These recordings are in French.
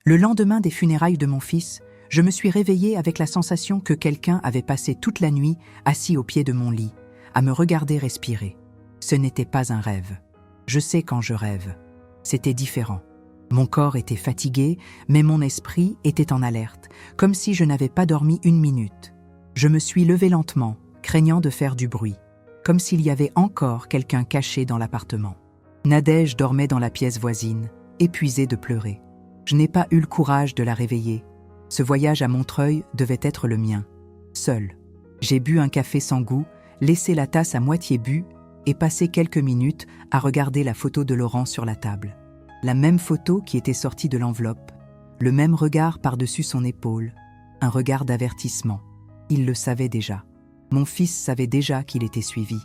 Le lendemain des funérailles de mon fils, je me suis réveillée avec la sensation que quelqu'un avait passé toute la nuit assis au pied de mon lit, à me regarder respirer. Ce n'était pas un rêve. Je sais quand je rêve. C'était différent. Mon corps était fatigué, mais mon esprit était en alerte, comme si je n'avais pas dormi une minute. Je me suis levée lentement, craignant de faire du bruit, comme s'il y avait encore quelqu'un caché dans l'appartement. Nadège dormait dans la pièce voisine, épuisée de pleurer. Je n'ai pas eu le courage de la réveiller. Ce voyage à Montreuil devait être le mien. Seul. J'ai bu un café sans goût, laissé la tasse à moitié bue et passé quelques minutes à regarder la photo de Laurent sur la table. La même photo qui était sortie de l'enveloppe, le même regard par-dessus son épaule, un regard d'avertissement. Il le savait déjà. Mon fils savait déjà qu'il était suivi,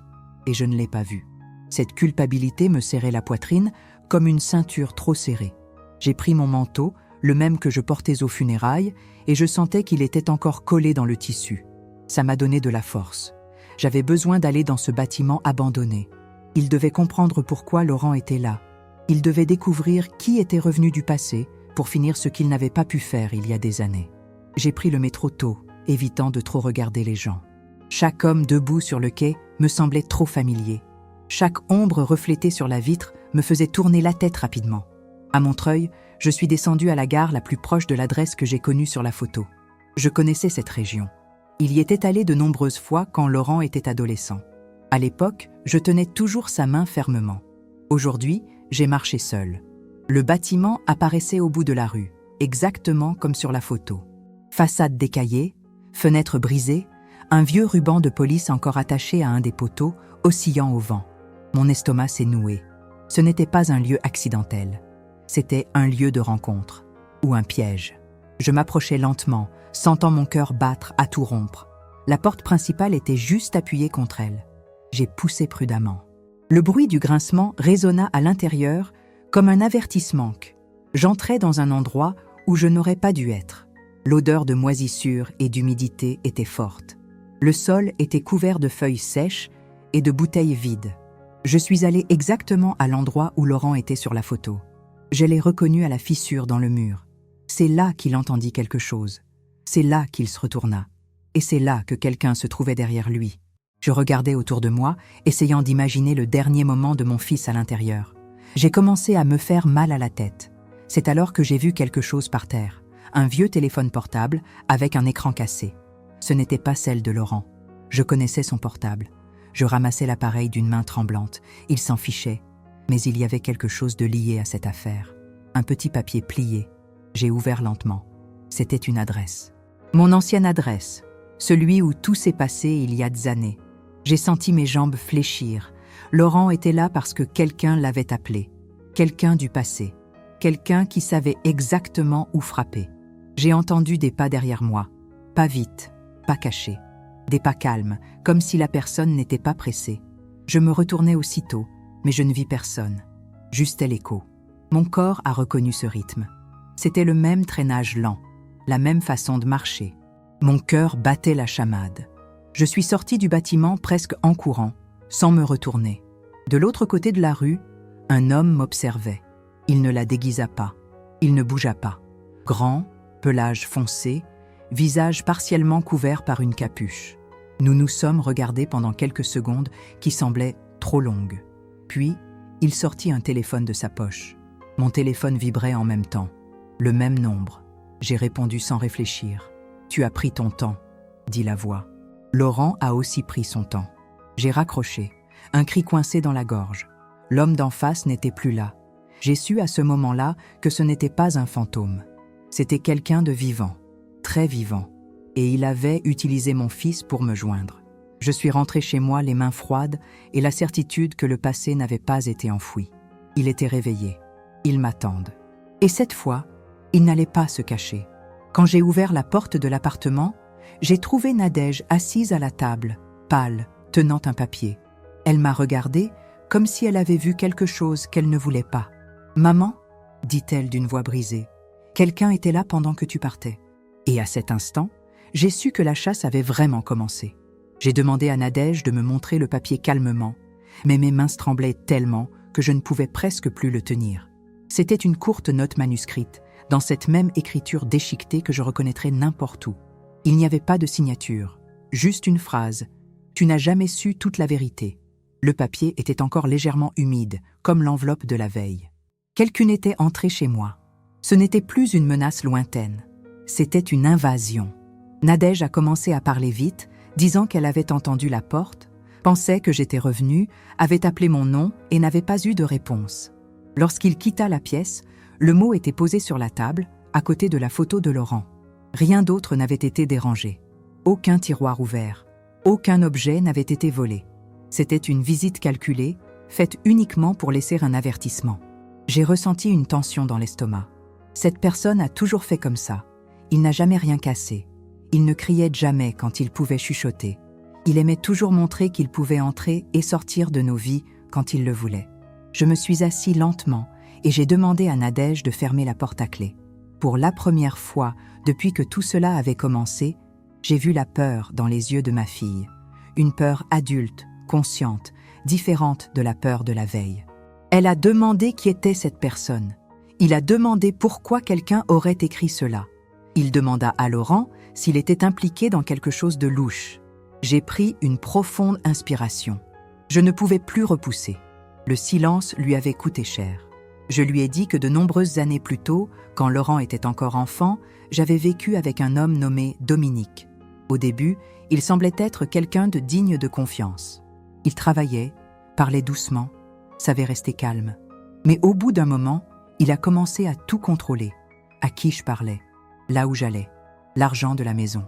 et je ne l'ai pas vu. Cette culpabilité me serrait la poitrine comme une ceinture trop serrée. J'ai pris mon manteau, le même que je portais aux funérailles, et je sentais qu'il était encore collé dans le tissu. Ça m'a donné de la force. J'avais besoin d'aller dans ce bâtiment abandonné. Il devait comprendre pourquoi Laurent était là. Il devait découvrir qui était revenu du passé pour finir ce qu'il n'avait pas pu faire il y a des années. J'ai pris le métro tôt, évitant de trop regarder les gens. Chaque homme debout sur le quai me semblait trop familier. Chaque ombre reflétée sur la vitre me faisait tourner la tête rapidement. À Montreuil, je suis descendue à la gare la plus proche de l'adresse que j'ai connue sur la photo. Je connaissais cette région. Il y était allé de nombreuses fois quand Laurent était adolescent. À l'époque, je tenais toujours sa main fermement. Aujourd'hui, j'ai marché seule. Le bâtiment apparaissait au bout de la rue, exactement comme sur la photo. Façade décaillée, fenêtres brisées, un vieux ruban de police encore attaché à un des poteaux, oscillant au vent. Mon estomac s'est noué. Ce n'était pas un lieu accidentel. C'était un lieu de rencontre, ou un piège. Je m'approchais lentement, sentant mon cœur battre à tout rompre. La porte principale était juste appuyée contre elle. J'ai poussé prudemment. Le bruit du grincement résonna à l'intérieur comme un avertissement que j'entrais dans un endroit où je n'aurais pas dû être. L'odeur de moisissure et d'humidité était forte. Le sol était couvert de feuilles sèches et de bouteilles vides. Je suis allée exactement à l'endroit où Laurent était sur la photo. Je l'ai reconnu à la fissure dans le mur. C'est là qu'il entendit quelque chose. C'est là qu'il se retourna. Et c'est là que quelqu'un se trouvait derrière lui. Je regardais autour de moi, essayant d'imaginer le dernier moment de mon fils à l'intérieur. J'ai commencé à me faire mal à la tête. C'est alors que j'ai vu quelque chose par terre. Un vieux téléphone portable avec un écran cassé. Ce n'était pas celle de Laurent. Je connaissais son portable. Je ramassais l'appareil d'une main tremblante. Il s'en fichait. Mais il y avait quelque chose de lié à cette affaire. Un petit papier plié. J'ai ouvert lentement. C'était une adresse. Mon ancienne adresse. Celui où tout s'est passé il y a des années. J'ai senti mes jambes fléchir. Laurent était là parce que quelqu'un l'avait appelé. Quelqu'un du passé. Quelqu'un qui savait exactement où frapper. J'ai entendu des pas derrière moi. Pas vite, pas cachés. Des pas calmes, comme si la personne n'était pas pressée. Je me retournai aussitôt, mais je ne vis personne. Juste l'écho. Mon corps a reconnu ce rythme. C'était le même traînage lent, la même façon de marcher. Mon cœur battait la chamade. Je suis sortie du bâtiment presque en courant, sans me retourner. De l'autre côté de la rue, un homme m'observait. Il ne la déguisa pas. Il ne bougea pas. Grand, pelage foncé, visage partiellement couvert par une capuche. Nous nous sommes regardés pendant quelques secondes qui semblaient trop longues. Puis, il sortit un téléphone de sa poche. Mon téléphone vibrait en même temps. Le même nombre. J'ai répondu sans réfléchir. « Tu as pris ton temps », dit la voix. Laurent a aussi pris son temps. J'ai raccroché, un cri coincé dans la gorge. L'homme d'en face n'était plus là. J'ai su à ce moment-là que ce n'était pas un fantôme. C'était quelqu'un de vivant, très vivant. Et il avait utilisé mon fils pour me joindre. Je suis rentrée chez moi les mains froides et la certitude que le passé n'avait pas été enfoui. Il était réveillé. Ils m'attendent. Et cette fois, il n'allait pas se cacher. Quand j'ai ouvert la porte de l'appartement, j'ai trouvé Nadège assise à la table, pâle, tenant un papier. Elle m'a regardée comme si elle avait vu quelque chose qu'elle ne voulait pas. « Maman » dit-elle d'une voix brisée, « quelqu'un était là pendant que tu partais. » Et à cet instant, j'ai su que la chasse avait vraiment commencé. J'ai demandé à Nadège de me montrer le papier calmement, mais mes mains tremblaient tellement que je ne pouvais presque plus le tenir. C'était une courte note manuscrite, dans cette même écriture déchiquetée que je reconnaîtrais n'importe où. Il n'y avait pas de signature, juste une phrase. Tu n'as jamais su toute la vérité. Le papier était encore légèrement humide, comme l'enveloppe de la veille. Quelqu'un était entré chez moi. Ce n'était plus une menace lointaine. C'était une invasion. Nadège a commencé à parler vite, disant qu'elle avait entendu la porte, pensait que j'étais revenue, avait appelé mon nom et n'avait pas eu de réponse. Lorsqu'il quitta la pièce, le mot était posé sur la table, à côté de la photo de Laurent. Rien d'autre n'avait été dérangé. Aucun tiroir ouvert. Aucun objet n'avait été volé. C'était une visite calculée, faite uniquement pour laisser un avertissement. J'ai ressenti une tension dans l'estomac. Cette personne a toujours fait comme ça. Il n'a jamais rien cassé. Il ne criait jamais quand il pouvait chuchoter. Il aimait toujours montrer qu'il pouvait entrer et sortir de nos vies quand il le voulait. Je me suis assis lentement et j'ai demandé à Nadège de fermer la porte à clé. Pour la première fois, depuis que tout cela avait commencé, j'ai vu la peur dans les yeux de ma fille. Une peur adulte, consciente, différente de la peur de la veille. Elle a demandé qui était cette personne. Il a demandé pourquoi quelqu'un aurait écrit cela. Il demanda à Laurent s'il était impliqué dans quelque chose de louche. J'ai pris une profonde inspiration. Je ne pouvais plus repousser. Le silence lui avait coûté cher. Je lui ai dit que de nombreuses années plus tôt, quand Laurent était encore enfant, j'avais vécu avec un homme nommé Dominique. Au début, il semblait être quelqu'un de digne de confiance. Il travaillait, parlait doucement, savait rester calme. Mais au bout d'un moment, il a commencé à tout contrôler. À qui je parlais, là où j'allais, l'argent de la maison,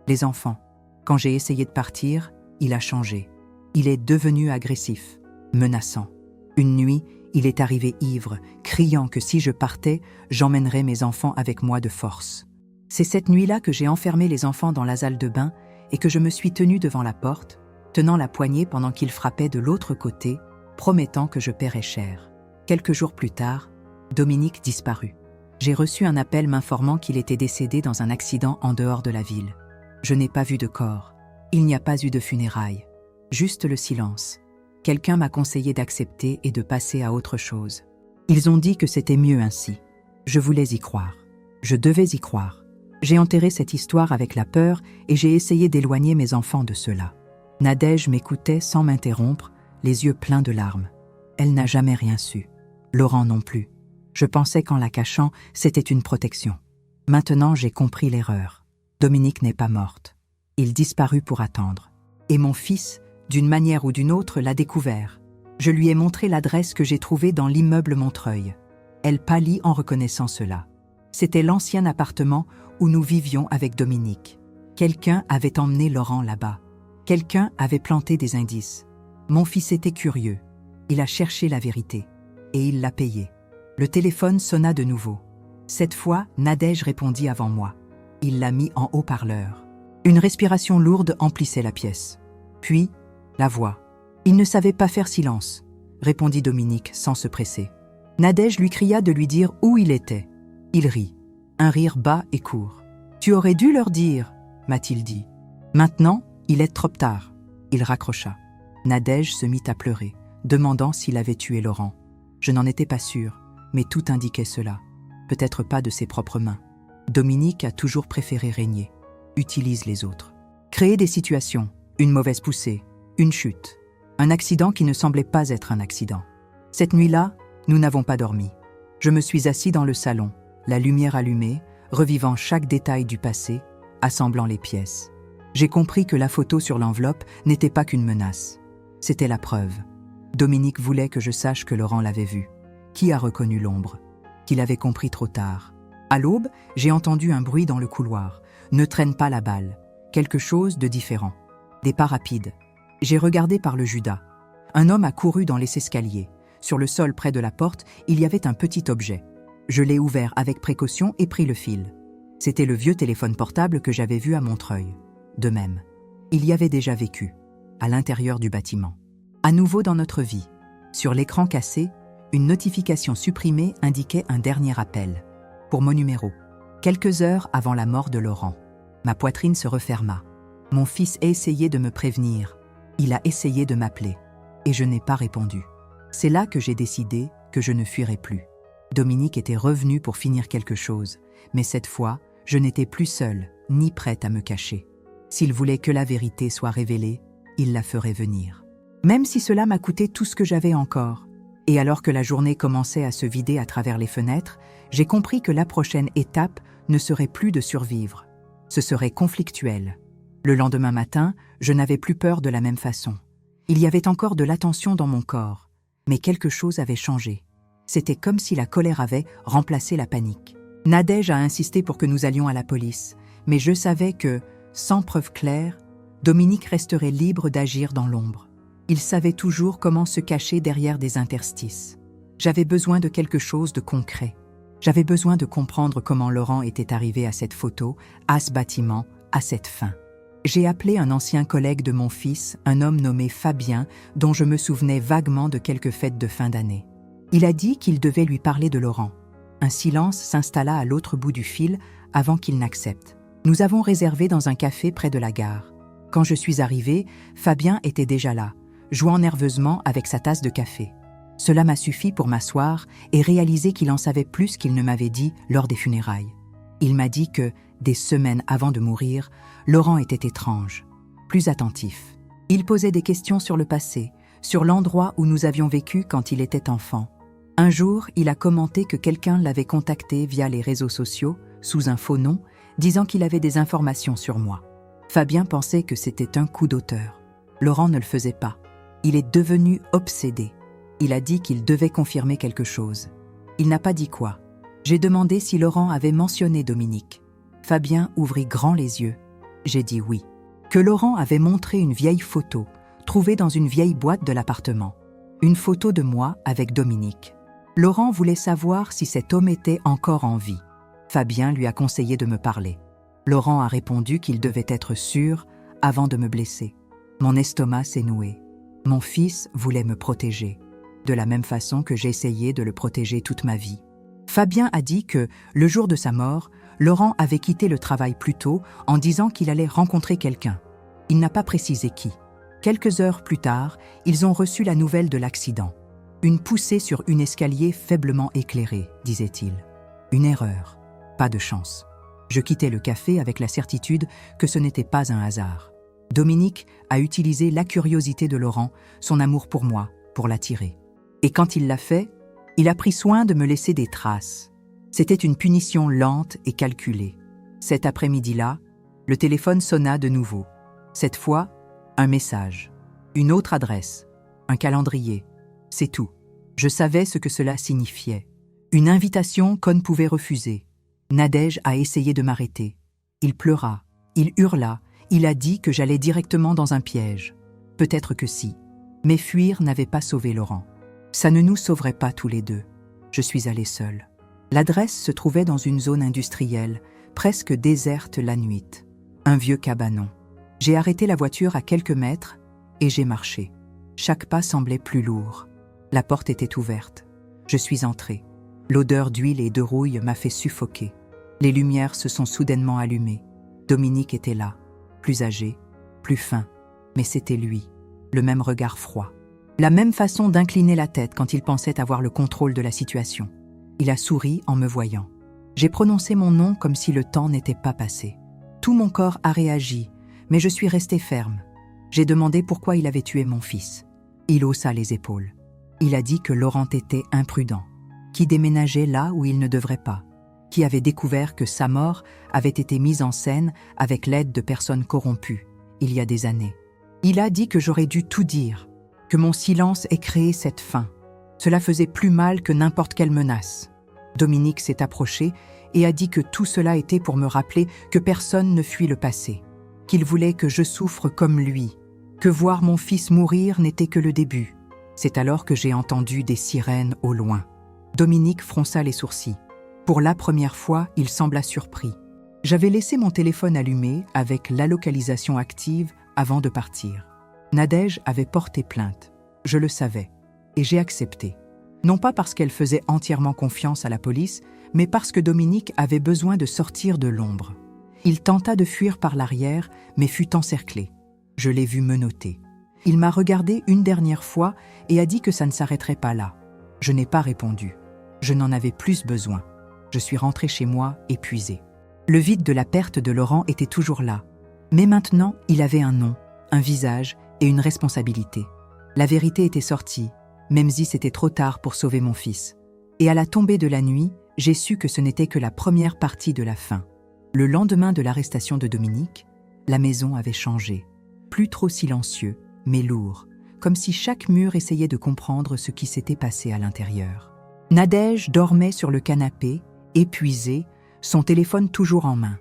les enfants. Quand j'ai essayé de partir, il a changé. Il est devenu agressif, menaçant. Une nuit, il est arrivé ivre, criant que si je partais, j'emmènerais mes enfants avec moi de force. C'est cette nuit-là que j'ai enfermé les enfants dans la salle de bain et que je me suis tenue devant la porte, tenant la poignée pendant qu'il frappait de l'autre côté, promettant que je paierais cher. Quelques jours plus tard, Dominique disparut. J'ai reçu un appel m'informant qu'il était décédé dans un accident en dehors de la ville. Je n'ai pas vu de corps. Il n'y a pas eu de funérailles. Juste le silence. Quelqu'un m'a conseillé d'accepter et de passer à autre chose. Ils ont dit que c'était mieux ainsi. Je voulais y croire. Je devais y croire. J'ai enterré cette histoire avec la peur et j'ai essayé d'éloigner mes enfants de cela. Nadège m'écoutait sans m'interrompre, les yeux pleins de larmes. Elle n'a jamais rien su. Laurent non plus. Je pensais qu'en la cachant, c'était une protection. Maintenant, j'ai compris l'erreur. Dominique n'est pas morte. Il disparut pour attendre. Et mon fils, d'une manière ou d'une autre, l'a découvert. Je lui ai montré l'adresse que j'ai trouvée dans l'immeuble Montreuil. Elle pâlit en reconnaissant cela. C'était l'ancien appartement où nous vivions avec Dominique. Quelqu'un avait emmené Laurent là-bas. Quelqu'un avait planté des indices. Mon fils était curieux. Il a cherché la vérité. Et il l'a payé. Le téléphone sonna de nouveau. Cette fois, Nadège répondit avant moi. Il l'a mis en haut-parleur. Une respiration lourde emplissait la pièce. Puis, la voix. Il ne savait pas faire silence, répondit Dominique sans se presser. Nadège lui cria de lui dire où il était. Il rit. Un rire bas et court. Tu aurais dû leur dire, m'a-t-il dit. Maintenant, il est trop tard. Il raccrocha. Nadège se mit à pleurer, demandant s'il avait tué Laurent. Je n'en étais pas sûr, mais tout indiquait cela. Peut-être pas de ses propres mains. Dominique a toujours préféré régner. Utilise les autres. Créer des situations, une mauvaise poussée, une chute, un accident qui ne semblait pas être un accident. Cette nuit-là, nous n'avons pas dormi. Je me suis assis dans le salon, la lumière allumée, revivant chaque détail du passé, assemblant les pièces. J'ai compris que la photo sur l'enveloppe n'était pas qu'une menace. C'était la preuve. Dominique voulait que je sache que Laurent l'avait vu. Qui a reconnu l'ombre? Qu'il avait compris trop tard. À l'aube, j'ai entendu un bruit dans le couloir. Ne traîne pas la balle. Quelque chose de différent. Des pas rapides. J'ai regardé par le Judas. Un homme a couru dans les escaliers. Sur le sol près de la porte, il y avait un petit objet. Je l'ai ouvert avec précaution et pris le fil. C'était le vieux téléphone portable que j'avais vu à Montreuil. De même, il y avait déjà vécu, à l'intérieur du bâtiment. À nouveau dans notre vie. Sur l'écran cassé, une notification supprimée indiquait un dernier appel. Pour mon numéro. Quelques heures avant la mort de Laurent. Ma poitrine se referma. Mon fils a essayé de me prévenir. Il a essayé de m'appeler. Et je n'ai pas répondu. C'est là que j'ai décidé que je ne fuirai plus. Dominique était revenu pour finir quelque chose, mais cette fois, je n'étais plus seule, ni prête à me cacher. S'il voulait que la vérité soit révélée, il la ferait venir. Même si cela m'a coûté tout ce que j'avais encore. Et alors que la journée commençait à se vider à travers les fenêtres, j'ai compris que la prochaine étape ne serait plus de survivre. Ce serait conflictuel. Le lendemain matin, je n'avais plus peur de la même façon. Il y avait encore de l'attention dans mon corps, mais quelque chose avait changé. C'était comme si la colère avait remplacé la panique. Nadège a insisté pour que nous allions à la police, mais je savais que, sans preuve claire, Dominique resterait libre d'agir dans l'ombre. Il savait toujours comment se cacher derrière des interstices. J'avais besoin de quelque chose de concret. J'avais besoin de comprendre comment Laurent était arrivé à cette photo, à ce bâtiment, à cette fin. J'ai appelé un ancien collègue de mon fils, un homme nommé Fabien, dont je me souvenais vaguement de quelques fêtes de fin d'année. Il a dit qu'il devait lui parler de Laurent. Un silence s'installa à l'autre bout du fil avant qu'il n'accepte. Nous avons réservé dans un café près de la gare. Quand je suis arrivée, Fabien était déjà là, jouant nerveusement avec sa tasse de café. Cela m'a suffi pour m'asseoir et réaliser qu'il en savait plus qu'il ne m'avait dit lors des funérailles. Il m'a dit que, des semaines avant de mourir, Laurent était étrange, plus attentif. Il posait des questions sur le passé, sur l'endroit où nous avions vécu quand il était enfant. Un jour, il a commenté que quelqu'un l'avait contacté via les réseaux sociaux, sous un faux nom, disant qu'il avait des informations sur moi. Fabien pensait que c'était un coup d'auteur. Laurent ne le faisait pas. Il est devenu obsédé. Il a dit qu'il devait confirmer quelque chose. Il n'a pas dit quoi. J'ai demandé si Laurent avait mentionné Dominique. Fabien ouvrit grand les yeux. J'ai dit oui. Que Laurent avait montré une vieille photo, trouvée dans une vieille boîte de l'appartement. Une photo de moi avec Dominique. Laurent voulait savoir si cet homme était encore en vie. Fabien lui a conseillé de me parler. Laurent a répondu qu'il devait être sûr avant de me blesser. Mon estomac s'est noué. Mon fils voulait me protéger, de la même façon que j'ai essayé de le protéger toute ma vie. Fabien a dit que, le jour de sa mort, Laurent avait quitté le travail plus tôt en disant qu'il allait rencontrer quelqu'un. Il n'a pas précisé qui. Quelques heures plus tard, ils ont reçu la nouvelle de l'accident. Une poussée sur un escalier faiblement éclairé, disait-il. Une erreur. Pas de chance. Je quittais le café avec la certitude que ce n'était pas un hasard. Dominique a utilisé la curiosité de Laurent, son amour pour moi, pour l'attirer. Et quand il l'a fait, il a pris soin de me laisser des traces. C'était une punition lente et calculée. Cet après-midi-là, le téléphone sonna de nouveau. Cette fois, un message, une autre adresse, un calendrier. C'est tout. Je savais ce que cela signifiait. Une invitation qu'on ne pouvait refuser. Nadège a essayé de m'arrêter. Il pleura, il hurla, il a dit que j'allais directement dans un piège. Peut-être que si. Mais fuir n'avait pas sauvé Laurent. Ça ne nous sauverait pas tous les deux. Je suis allée seule. L'adresse se trouvait dans une zone industrielle, presque déserte la nuit. Un vieux cabanon. J'ai arrêté la voiture à quelques mètres et j'ai marché. Chaque pas semblait plus lourd. La porte était ouverte. Je suis entrée. L'odeur d'huile et de rouille m'a fait suffoquer. Les lumières se sont soudainement allumées. Dominique était là, plus âgé, plus fin, mais c'était lui, le même regard froid. La même façon d'incliner la tête quand il pensait avoir le contrôle de la situation. Il a souri en me voyant. J'ai prononcé mon nom comme si le temps n'était pas passé. Tout mon corps a réagi, mais je suis restée ferme. J'ai demandé pourquoi il avait tué mon fils. Il haussa les épaules. Il a dit que Laurent était imprudent, qui déménageait là où il ne devrait pas, qui avait découvert que sa mort avait été mise en scène avec l'aide de personnes corrompues, il y a des années. Il a dit que j'aurais dû tout dire, que mon silence ait créé cette fin. Cela faisait plus mal que n'importe quelle menace. Dominique s'est approché et a dit que tout cela était pour me rappeler que personne ne fuit le passé, qu'il voulait que je souffre comme lui, que voir mon fils mourir n'était que le début. C'est alors que j'ai entendu des sirènes au loin. Dominique fronça les sourcils. Pour la première fois, il sembla surpris. J'avais laissé mon téléphone allumé avec la localisation active avant de partir. Nadège avait porté plainte. Je le savais. Et j'ai accepté. Non pas parce qu'elle faisait entièrement confiance à la police, mais parce que Dominique avait besoin de sortir de l'ombre. Il tenta de fuir par l'arrière, mais fut encerclé. Je l'ai vu menotté. Il m'a regardé une dernière fois et a dit que ça ne s'arrêterait pas là. Je n'ai pas répondu. Je n'en avais plus besoin. Je suis rentrée chez moi, épuisée. Le vide de la perte de Laurent était toujours là. Mais maintenant, il avait un nom, un visage et une responsabilité. La vérité était sortie, même si c'était trop tard pour sauver mon fils. Et à la tombée de la nuit, j'ai su que ce n'était que la première partie de la fin. Le lendemain de l'arrestation de Dominique, la maison avait changé. Plus trop silencieux, mais lourd, comme si chaque mur essayait de comprendre ce qui s'était passé à l'intérieur. Nadège dormait sur le canapé, épuisée, son téléphone toujours en main.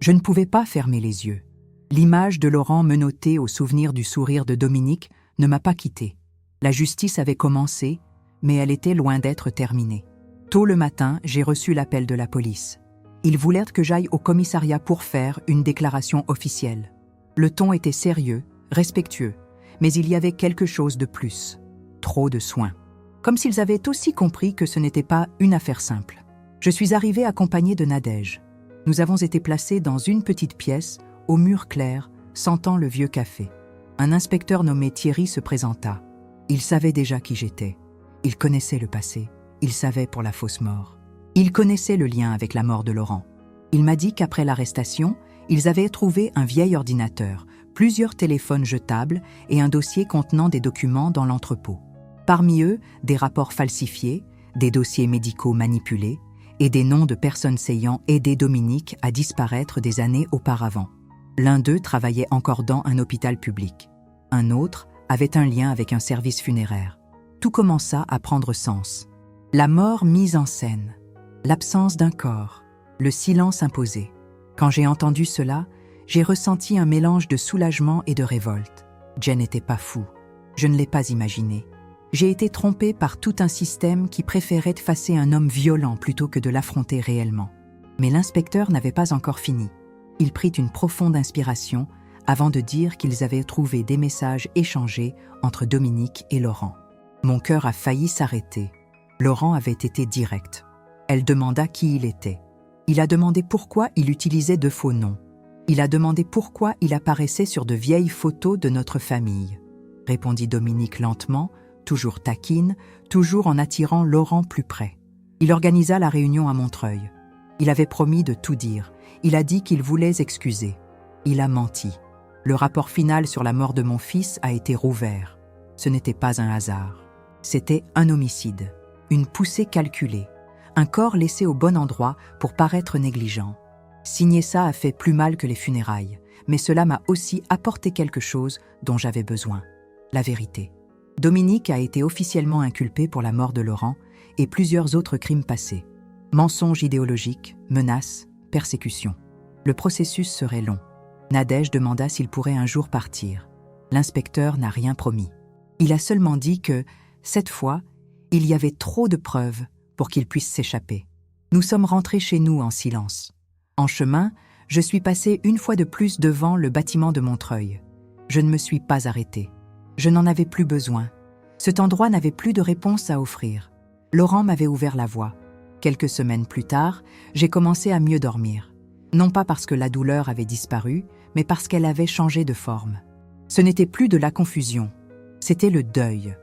Je ne pouvais pas fermer les yeux. L'image de Laurent menottée au souvenir du sourire de Dominique ne m'a pas quittée. La justice avait commencé, mais elle était loin d'être terminée. Tôt le matin, j'ai reçu l'appel de la police. Ils voulèrent que j'aille au commissariat pour faire une déclaration officielle. Le ton était sérieux, respectueux, mais il y avait quelque chose de plus. Trop de soins. Comme s'ils avaient aussi compris que ce n'était pas une affaire simple. Je suis arrivée accompagnée de Nadège. Nous avons été placés dans une petite pièce, au mur clair, sentant le vieux café. Un inspecteur nommé Thierry se présenta. Il savait déjà qui j'étais. Il connaissait le passé. Il savait pour la fausse mort. Il connaissait le lien avec la mort de Laurent. Il m'a dit qu'après l'arrestation, ils avaient trouvé un vieil ordinateur, plusieurs téléphones jetables et un dossier contenant des documents dans l'entrepôt. Parmi eux, des rapports falsifiés, des dossiers médicaux manipulés et des noms de personnes ayant aidé Dominique à disparaître des années auparavant. L'un d'eux travaillait encore dans un hôpital public. Un autre avait un lien avec un service funéraire. Tout commença à prendre sens. La mort mise en scène, l'absence d'un corps, le silence imposé. Quand j'ai entendu cela, j'ai ressenti un mélange de soulagement et de révolte. Jen n'était pas fou. Je ne l'ai pas imaginé. J'ai été trompée par tout un système qui préférait effacer un homme violent plutôt que de l'affronter réellement. Mais l'inspecteur n'avait pas encore fini. Il prit une profonde inspiration avant de dire qu'ils avaient trouvé des messages échangés entre Dominique et Laurent. Mon cœur a failli s'arrêter. Laurent avait été direct. Elle demanda qui il était. Il a demandé pourquoi il utilisait de faux noms. Il a demandé pourquoi il apparaissait sur de vieilles photos de notre famille. Répondit Dominique lentement, toujours taquine, toujours en attirant Laurent plus près. Il organisa la réunion à Montreuil. Il avait promis de tout dire. Il a dit qu'il voulait excuser. Il a menti. Le rapport final sur la mort de mon fils a été rouvert. Ce n'était pas un hasard. C'était un homicide, une poussée calculée, un corps laissé au bon endroit pour paraître négligent. Signer ça a fait plus mal que les funérailles, mais cela m'a aussi apporté quelque chose dont j'avais besoin, la vérité. Dominique a été officiellement inculpé pour la mort de Laurent et plusieurs autres crimes passés. Mensonges idéologiques, menaces, persécutions. Le processus serait long. Nadège demanda s'il pourrait un jour partir. L'inspecteur n'a rien promis. Il a seulement dit que, cette fois, il y avait trop de preuves pour qu'il puisse s'échapper. Nous sommes rentrés chez nous en silence. En chemin, je suis passée une fois de plus devant le bâtiment de Montreuil. Je ne me suis pas arrêtée. Je n'en avais plus besoin. Cet endroit n'avait plus de réponse à offrir. Laurent m'avait ouvert la voie. Quelques semaines plus tard, j'ai commencé à mieux dormir. Non pas parce que la douleur avait disparu, mais parce qu'elle avait changé de forme. Ce n'était plus de la confusion. C'était le deuil.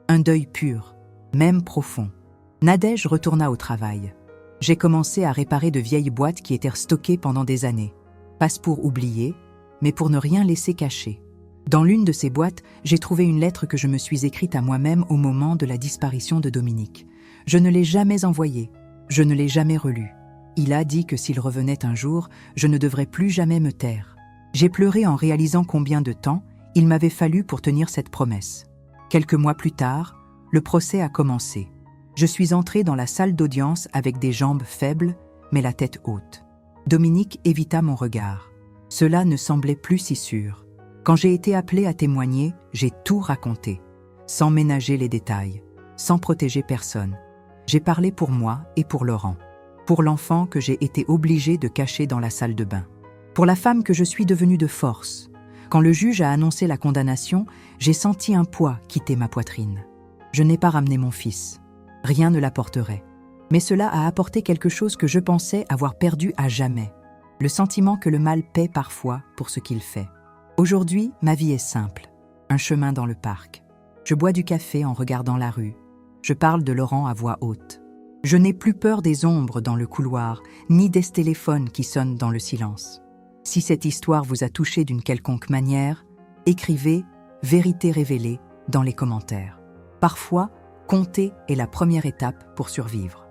Un deuil pur, même profond. Nadège retourna au travail. J'ai commencé à réparer de vieilles boîtes qui étaient stockées pendant des années. Pas pour oublier, mais pour ne rien laisser cacher. Dans l'une de ces boîtes, j'ai trouvé une lettre que je me suis écrite à moi-même au moment de la disparition de Dominique. Je ne l'ai jamais envoyée, je ne l'ai jamais relue. Il a dit que s'il revenait un jour, je ne devrais plus jamais me taire. J'ai pleuré en réalisant combien de temps il m'avait fallu pour tenir cette promesse. Quelques mois plus tard, le procès a commencé. Je suis entrée dans la salle d'audience avec des jambes faibles, mais la tête haute. Dominique évita mon regard. Cela ne semblait plus si sûr. Quand j'ai été appelée à témoigner, j'ai tout raconté, sans ménager les détails, sans protéger personne. J'ai parlé pour moi et pour Laurent, pour l'enfant que j'ai été obligée de cacher dans la salle de bain, pour la femme que je suis devenue de force. Quand le juge a annoncé la condamnation, j'ai senti un poids quitter ma poitrine. Je n'ai pas ramené mon fils. Rien ne l'apporterait. Mais cela a apporté quelque chose que je pensais avoir perdu à jamais. Le sentiment que le mal paie parfois pour ce qu'il fait. Aujourd'hui, ma vie est simple. Un chemin dans le parc. Je bois du café en regardant la rue. Je parle de Laurent à voix haute. Je n'ai plus peur des ombres dans le couloir, ni des téléphones qui sonnent dans le silence. Si cette histoire vous a touché d'une quelconque manière, écrivez « Vérité révélée » dans les commentaires. Parfois, compter est la première étape pour survivre.